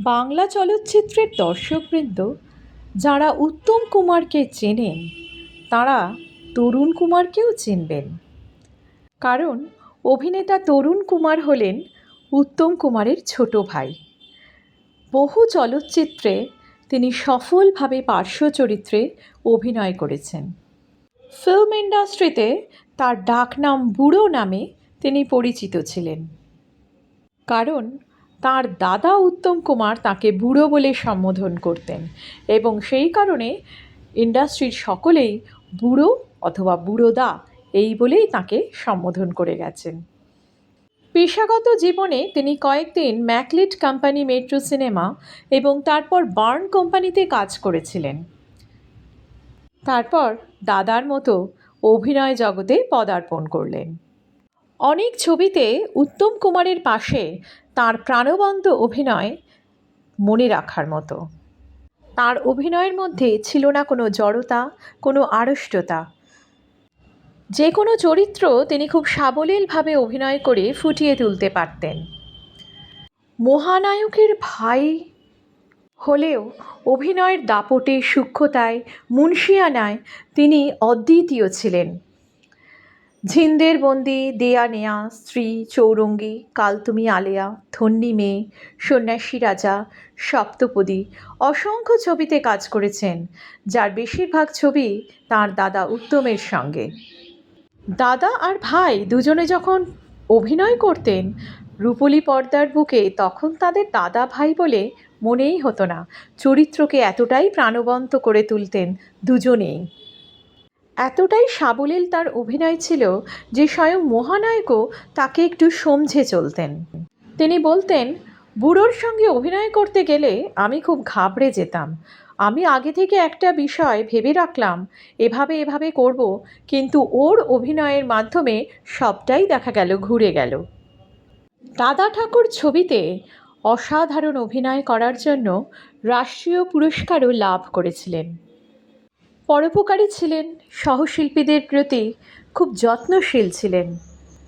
বাংলা চলচ্চিত্রের দর্শকবৃন্দ যারা উত্তম কুমারকে চেনেন তারা তরুণ কুমারকেও চিনবেন, কারণ অভিনেতা তরুণ কুমার হলেন উত্তম কুমারের ছোট ভাই। বহু চলচ্চিত্রে তিনি সফলভাবে পার্শ্ব চরিত্রে অভিনয় করেছেন। ফিল্ম ইন্ডাস্ট্রিতে তার ডাকনাম বুড়ো নামে তিনি পরিচিত ছিলেন, কারণ তাঁর দাদা উত্তম কুমার তাকে বুড়ো বলে সম্বোধন করতেন এবং সেই কারণে ইন্ডাস্ট্রির সকলেই বুড়ো অথবা বুড়োদা এই বলেই তাকে সম্বোধন করে গেছেন। পেশাগত জীবনে তিনি কয়েকদিন ম্যাকলিট কোম্পানি মেট্রো সিনেমা এবং তারপর বার্ন কোম্পানিতে কাজ করেছিলেন। তারপর দাদার মতো অভিনয় জগতে পদার্পণ করলেন। অনেক ছবিতে উত্তম কুমারের পাশে তাঁর প্রাণবন্ত অভিনয় মনে রাখার মতো। তাঁর অভিনয়ের মধ্যে ছিল না কোনো জড়তা, কোনো আড়ষ্টতা। যে কোনো চরিত্র তিনি খুব সাবলীলভাবে অভিনয় করে ফুটিয়ে তুলতে পারতেন। মহানায়কের ভাই হলেও অভিনয়ের দাপটে, সূক্ষ্মতায়, মুনশিয়ানায় তিনি অদ্বিতীয় ছিলেন। ঝিন্দের বন্দি, দেয়া নেয়া, স্ত্রী, চৌরঙ্গী, কাল তুমি আলেয়া, ধন্যী মেয়ে, সন্ন্যাসী রাজা, সপ্তপদী অসংখ্য ছবিতে কাজ করেছেন, যার বেশিরভাগ ছবি তাঁর দাদা উত্তমের সঙ্গে। দাদা আর ভাই দুজনে যখন অভিনয় করতেন রূপলী পর্দার বুকে, তখন তাদের দাদা ভাই বলে মনেই হতো না। চরিত্রকে এতটাই প্রাণবন্ত করে তুলতেন দুজনেই। এতটাই সাবলীল তার অভিনয় ছিল যে স্বয়ং মহানায়কও তাকে একটু সমঝে চলতেন। তিনি বলতেন, বুড়োর সঙ্গে অভিনয় করতে গেলে আমি খুব ঘাবড়ে যেতাম। আমি আগে থেকে একটা বিষয় ভেবে রাখলাম, এভাবে এভাবে করব, কিন্তু ওর অভিনয়ের মাধ্যমে সবটাই দেখা গেল ঘুরে গেল। দাদা ঠাকুর ছবিতে অসাধারণ অভিনয় করার জন্য রাষ্ট্রীয় পুরস্কারও লাভ করেছিলেন। পরোপকারী ছিলেন, সহশিল্পীদের প্রতি খুব যত্নশীল ছিলেন।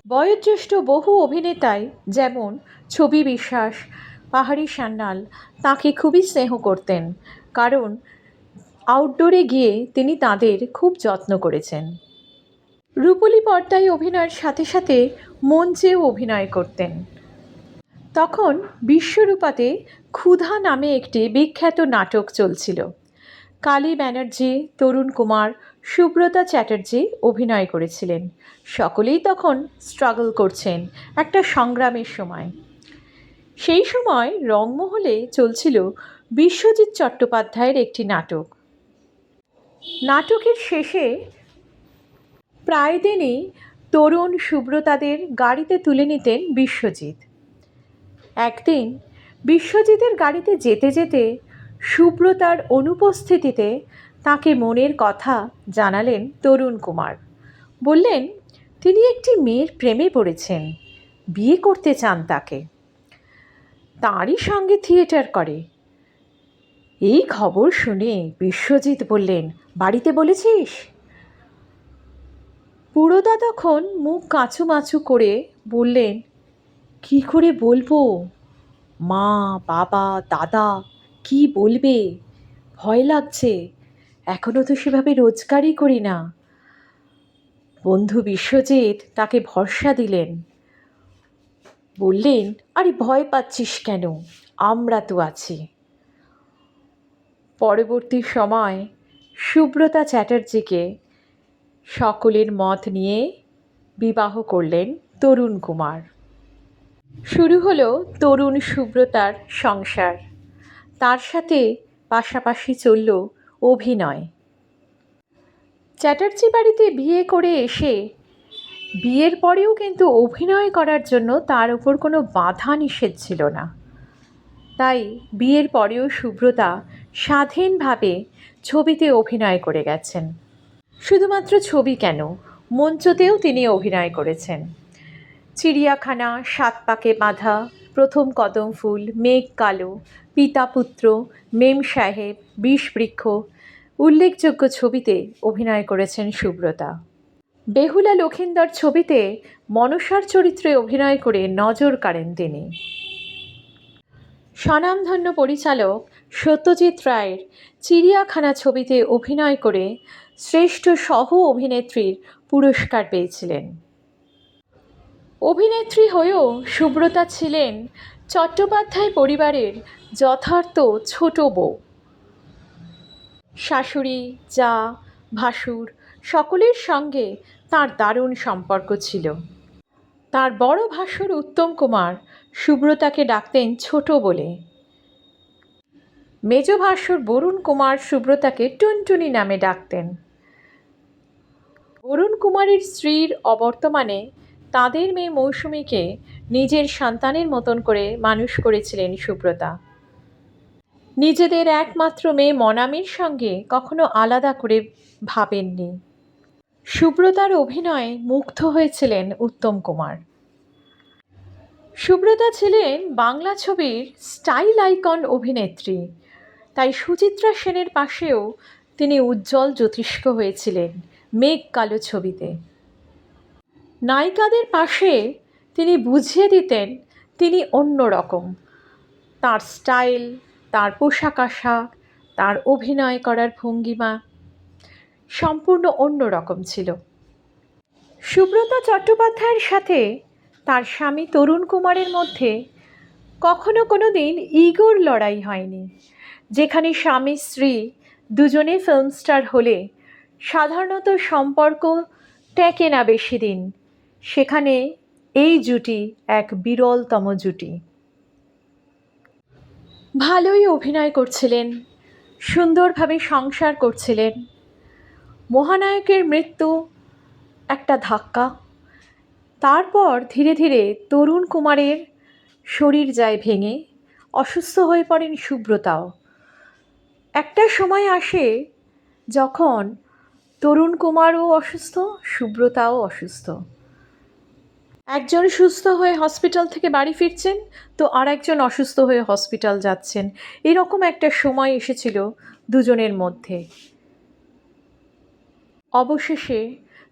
বয়োজ্যেষ্ঠ বহু অভিনেতাই যেমন ছবি বিশ্বাস, পাহাড়ি সান্যাল তাঁকে খুবই স্নেহ করতেন, কারণ আউটডোরে গিয়ে তিনি তাঁদের খুব যত্ন করেছেন। রূপলী পর্দায় অভিনয়ের সাথে সাথে মঞ্চেও অভিনয় করতেন। তখন বিশ্বরূপাতে ক্ষুধা নামে একটি বিখ্যাত নাটক চলছিল। কালী ব্যানার্জি, তরুণ কুমার, সুব্রতা চ্যাটার্জি অভিনয় করেছিলেন। সকলেই তখন স্ট্রাগল করছেন একটা সংগ্রামের সময়। সেই সময় রংমহলে চলছিল বিশ্বজিৎ চট্টোপাধ্যায়ের একটি নাটক। নাটকের শেষে প্রায় দিনই তরুণ সুব্রতাদের গাড়িতে তুলে নিতেন বিশ্বজিৎ। একদিন বিশ্বজিতের গাড়িতে যেতে যেতে সুব্রতার অনুপস্থিতিতে তাকে মনের কথা জানালেন তরুণ কুমার। বললেন, তিনি একটি মেয়ের প্রেমে পড়েছেন, বিয়ে করতে চান তাকে, তাঁরই সঙ্গে থিয়েটার করে। এই খবর শুনে বিশ্বজিৎ বললেন, বাড়িতে বলেছিস? বুড়োদা তখন মুখ কাঁচুমাচু করে বললেন, কি করে বলবো? মা, বাবা, দাদা কি বলবে? ভয় লাগছে, এখনও তো সেভাবে রোজগারই করি না। বন্ধু বিশ্বজিৎ তাকে ভরসা দিলেন, বললেন, আরে ভয় পাচ্ছিস কেন, আমরা তো আছি। পরবর্তী সময় সুব্রতা চ্যাটার্জিকে সকলের মত নিয়ে বিবাহ করলেন তরুণ কুমার। শুরু হলো তরুণ সুব্রতার সংসার। তার সাথে পাশাপাশি চলল অভিনয়। চ্যাটার্জি বাড়িতে বিয়ে করে এসে বিয়ের পরেও কিন্তু অভিনয় করার জন্য তার উপর কোনো বাধা নিষেধ ছিল না। তাই বিয়ের পরেও সুব্রতা স্বাধীনভাবে ছবিতে অভিনয় করে গেছেন। শুধুমাত্র ছবি কেন, মঞ্চতেও তিনি অভিনয় করেছেন। চিড়িয়াখানা, সাত পাকে বাঁধা, প্রথম কদম ফুল, মেঘ কালো, পিতা পুত্র, মেম সাহেব, বিষবৃক্ষ উল্লেখযোগ্য ছবিতে অভিনয় করেছেন সুব্রতা। বেহুলা লখিন্দর ছবিতে মনসার চরিত্রে অভিনয় করে নজর কাড়েন তিনি। স্বনামধন্য পরিচালক সত্যজিৎ রায়ের চিড়িয়াখানা ছবিতে অভিনয় করে শ্রেষ্ঠ সহ অভিনেত্রীর পুরস্কার পেয়েছিলেন। অভিনেত্রী হয়েও সুব্রতা ছিলেন চট্টোপাধ্যায় পরিবারের যথার্থ ছোট বউ। শাশুড়ি, জা, ভাসুর সকলের সঙ্গে তাঁর দারুণ সম্পর্ক ছিল। তার বড় ভাসুর উত্তম কুমার সুব্রতাকে ডাকতেন ছোট বলে। মেজ ভাসুর বরুণ কুমার সুব্রতাকে টুনটুনি নামে ডাকতেন। বরুণ কুমারের স্ত্রীর অবর্তমানে তাঁদের মেয়ে মৌসুমীকে নিজের সন্তানের মতন করে মানুষ করেছিলেন সুব্রতা। নিজেদের একমাত্র মেয়ে মনামির সঙ্গে কখনো আলাদা করে ভাবেননি। সুব্রতার অভিনয়ে মুগ্ধ হয়েছিলেন উত্তম কুমার। সুব্রতা ছিলেন বাংলা ছবির স্টাইল আইকন অভিনেত্রী, তাই সুচিত্রা সেনের পাশেও তিনি উজ্জ্বল জ্যোতিষ্ক হয়েছিলেন মেঘ কালো ছবিতে। নায়িকাদের পাশে তিনি বুঝিয়ে দিতেন তিনি অন্য রকম। তার স্টাইল, তার পোশাক আশাক, তার অভিনয় করার ভঙ্গিমা সম্পূর্ণ অন্য রকম ছিল। সুব্রতা চট্টোপাধ্যায়ের সাথে তার স্বামী তরুণ কুমারের মধ্যে কখনো কোনো দিন ইগোর লড়াই হয়নি। যেখানে স্বামী স্ত্রী দুজনে ফিল্ম স্টার হলে সাধারণত সম্পর্ক টেকে না বেশি দিন, সেখানে এই জুটি এক বিরলতম জুটি। ভালোই অভিনয় করছিলেন, সুন্দরভাবে সংসার করছিলেন। মহানায়কের মৃত্যু একটা ধাক্কা। তারপর ধীরে ধীরে তরুণ কুমারের শরীর যায় ভেঙে, অসুস্থ হয়ে পড়েন সুব্রতাও। একটা সময় আসে যখন তরুণ কুমারও অসুস্থ, সুব্রতাও অসুস্থ। একজন সুস্থ হয়ে হসপিটাল থেকে বাড়ি ফিরছেন, তো আর একজন অসুস্থ হয়ে হসপিটাল যাচ্ছেন। এরকম একটা সময় এসেছিল দুজনের মধ্যে। অবশেষে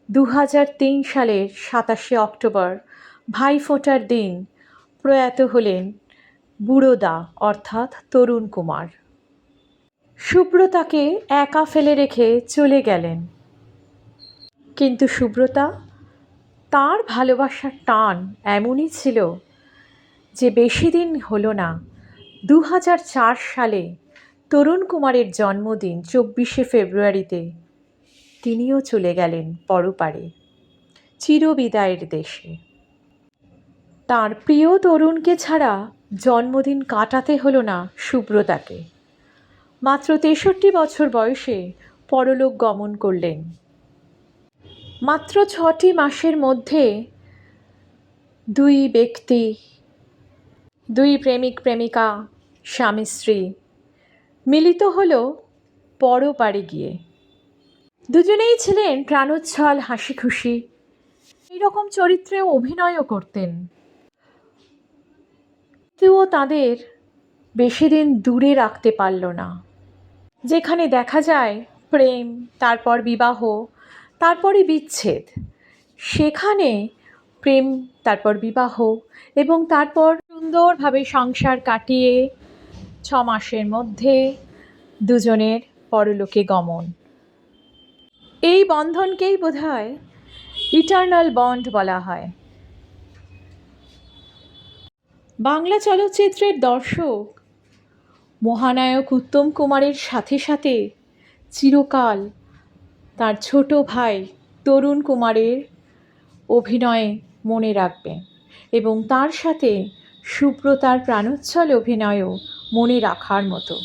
2003 সালের 27শে অক্টোবর ভাইফোঁটার দিন প্রয়াত হলেন বুড়োদা অর্থাৎ তরুণ কুমার। সুব্রতাকে একা ফেলে রেখে চলে গেলেন, কিন্তু সুব্রতা তার ভালোবাসার টান এমনই ছিল যে বেশি দিন হলো না, 2004 সালে তরুণ কুমারের জন্মদিন 24শে ফেব্রুয়ারিতে তিনিও চলে গেলেন পরপারে, চিরবিদায়ের দেশে। তার প্রিয় তরুণকে ছাড়া জন্মদিন কাটাতে হলো না সুব্রতাকে। মাত্র 63 বছর বয়সে পরলোক গমন করলেন। মাত্র 6টি মাসের মধ্যে দুই ব্যক্তি, দুই প্রেমিক প্রেমিকা, স্বামী স্ত্রী মিলিত হলো পরপারে গিয়ে। দুজনেই ছিলেন প্রাণোচ্ছল, হাসি খুশি, এইরকম চরিত্রেও অভিনয়ও করতেন। কেউ তাদের বেশি দিন দূরে রাখতে পারল না। যেখানে দেখা যায় প্রেম, তারপর বিবাহ, তারপরে বিচ্ছেদ, সেখানে প্রেম, তারপর বিবাহ এবং তারপর সুন্দরভাবে সংসার কাটিয়ে 6 মাসের মধ্যে দুজনের পরলোকে গমন। এই বন্ধনকেই বোধহয় ইটারনাল বন্ড বলা হয়। বাংলা চলচ্চিত্রের দর্শক মহানায়ক উত্তম কুমারের সাথে সাথে চিরকাল তার ছোট ভাই তরুণ কুমারের অভিনয়ে মনে রাখবে এবং তার সাথে সুব্রতার প্রাণোচ্ছল অভিনয়ও মনে রাখার মতো।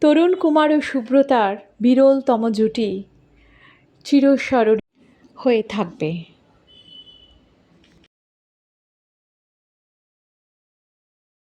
তরুণ কুমার ও সুব্রতার বিরলতম জুটি চিরস্মরণীয় হয়ে থাকবে।